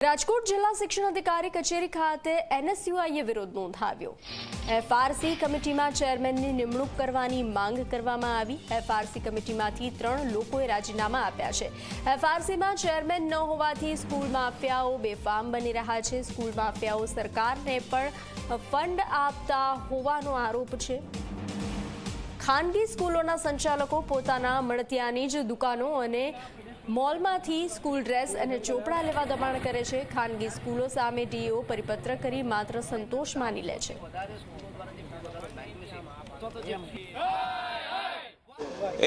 રાજકોટ જિલ્લા શિક્ષણ અધિકારી કચેરી ખાતે એનએસયુઆઈએ વિરોધ નોંધાવ્યો। એફઆરસી કમિટીમાં ચેરમેનની નિમણૂક કરવાની માંગ કરવામાં આવી। એફઆરસી કમિટીમાંથી 3 લોકોએ રાજીનામા આપ્યા છે। એફઆરસીમાં ચેરમેન ન હોવાથી સ્કૂલ માફિયાઓ બેફામ બની રહ્યા છે। સ્કૂલ માફિયાઓ સરકારને પણ ફંડ આપતા હોવાનો આરોપ છે। ખાનગી સ્કૂલોના સંચાલકો પોતાના મળતિયાની જ દુકાનો અને મોલમાંથી સ્કૂલ ડ્રેસ અને ચોપડા લેવા દબાણ કરે છે। ખાનગી સ્કૂલો સામે ડીઓ પરિપત્ર કરી માત્ર સંતોષ માની લે છે।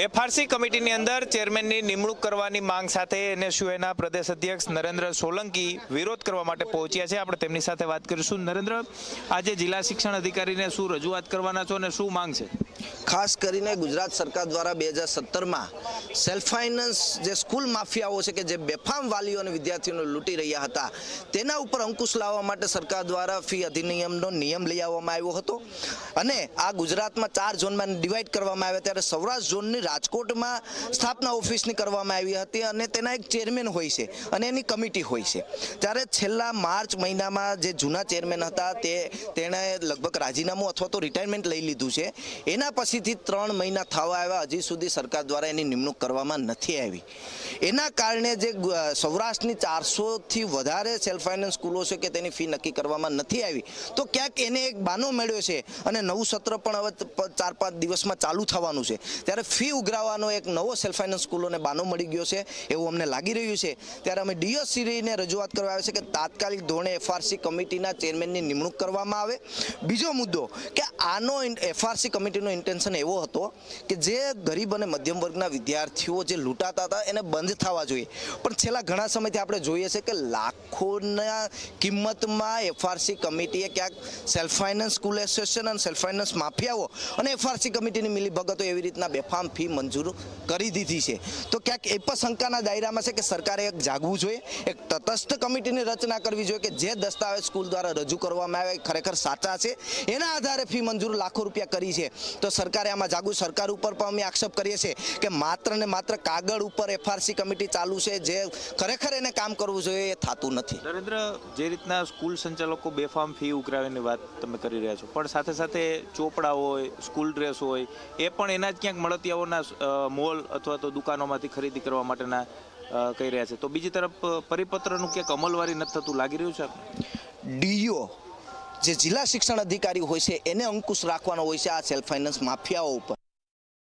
એફઆરસી કમિટીની અંદર ચેરમેનની નિમણૂક કરવાની માંગ સાથે એનએસયુઆઈના પ્રદેશ અધ્યક્ષ નરેન્દ્ર સોલંકી વિરોધ કરવા માટે પહોંચ્યા છે। આપણે તેમની સાથે વાત કરીશું। નરેન્દ્ર, આજે જિલ્લા શિક્ષણ અધિકારીને શું રજૂઆત કરવાના છો અને શું માંગ છે? ખાસ કરીને ગુજરાત સરકાર દ્વારા 2017માં સેલ્ફ ફાઇનાન્સ જે સ્કૂલ માફિયાઓ છે કે જે બેફામ વાલીઓ અને વિદ્યાર્થીઓને લૂંટી રહ્યા હતા તેના ઉપર અંકુશ લાવવા માટે સરકાર દ્વારા ફી અધિનિયમનો નિયમ લઈ આવવામાં આવ્યો હતો અને આ ગુજરાતમાં 4 ઝોનમાં ડિવાઈડ કરવામાં આવ્યા ત્યારે સૌરાષ્ટ્ર ઝોનની રાજકોટમાં સ્થાપના ઓફિસની કરવામાં આવી હતી અને તેના એક ચેરમેન હોય છે અને એની કમિટી હોય છે। ત્યારે છેલ્લા માર્ચ મહિનામાં જે જૂના ચેરમેન હતા તેણે લગભગ રાજીનામું અથવા તો રિટાયરમેન્ટ લઈ લીધું છે। એના પછીથી 3 મહિના થવા આવ્યા, હજી સુધી સરકાર દ્વારા એની નિમણૂક કરવામાં નથી આવી। એના કારણે જે સૌરાષ્ટ્રની 400થી વધારે સેલ્ફ ફાઇનાન્સ સ્કૂલો છે કે તેની ફી નક્કી કરવામાં નથી આવી તો ક્યાંક એને એક બાનો મળ્યો છે અને નવું સત્ર પણ હવે 4-5 દિવસમાં ચાલુ થવાનું છે। ત્યારે ફી ઉઘરાવવાનો એક નવો સેલ્ફ ફાઇનાન્સ સ્કૂલોને બાનો મળી ગયો છે એવું અમને લાગી રહ્યું છે। ત્યારે અમે ડીઓસીને રજૂઆત કરવા આવે છે કે તાત્કાલિક ધોરણે એફઆરસી કમિટીના ચેરમેનની નિમણૂક કરવામાં આવે। બીજો મુદ્દો કે આનો એફઆરસી કમિટીનો ઇન્ટેન્શન એવો હતો કે જે ગરીબ અને મધ્યમ વર્ગના વિદ્યાર્થીઓ જે લૂંટાતા હતા એને બંધ થવા જોઈએ, પણ છેલ્લા ઘણા સમયથી આપણે જોઈએ છે કે લાખોના કિંમતમાં એફઆરસી કમિટીએ ક્યાંક સેલ્ફ ફાઇનાન્સ સ્કૂલ એસોસિએશન અને સેલ્ફ ફાઇનાન્સ માફિયાઓ અને એફઆરસી કમિટીની મિલીભગતો એવી રીતના બેફામ ફી મંજૂર કરી દીધી છે। તો ક્યાંક એ પણ શંકાના દાયરામાં છે કે સરકારે એક જાગવું જોઈએ, એક તટસ્થ કમિટીની રચના કરવી જોઈએ કે જે દસ્તાવેજ સ્કૂલ દ્વારા રજૂ કરવામાં આવે ખરેખર સાચા છે, એના આધારે ફી મંજૂર લાખો રૂપિયા કરી છે તો સરકારે આમાં જાગવું। સરકાર ઉપર પણ અમે આક્ષેપ કરીએ છીએ કે માત્ર ને માત્ર કાગળ ઉપર એફઆરસી કમિટી ચાલુ છે, જે ખરેખર એને કામ કરવું જોઈએ એ થતું નથી। નરેન્દ્ર, જે રીતના સ્કૂલ સંચાલકો બેફામ ફી ઉઘરાવીની વાત તમે કરી રહ્યા છો, પણ સાથે સાથે ચોપડા હોય, સ્કૂલ ડ્રેસ હોય, એ પણ એના જ ક્યાંક મળતિયાઓના મોલ અથવા તો દુકાનોમાંથી ખરીદી કરવા માટેના કહી રહ્યા છે, તો બીજી તરફ પરિપત્રનું ક્યાંક અમલવારી નથી થતું લાગી રહ્યું છે? ડીઓ જે જિલ્લા શિક્ષણ અધિકારી હોય છે એને અંકુશ રાખવાનો હોય છે આ સેલ્ફ ફાઇનાન્સ માફિયાઓ ઉપર।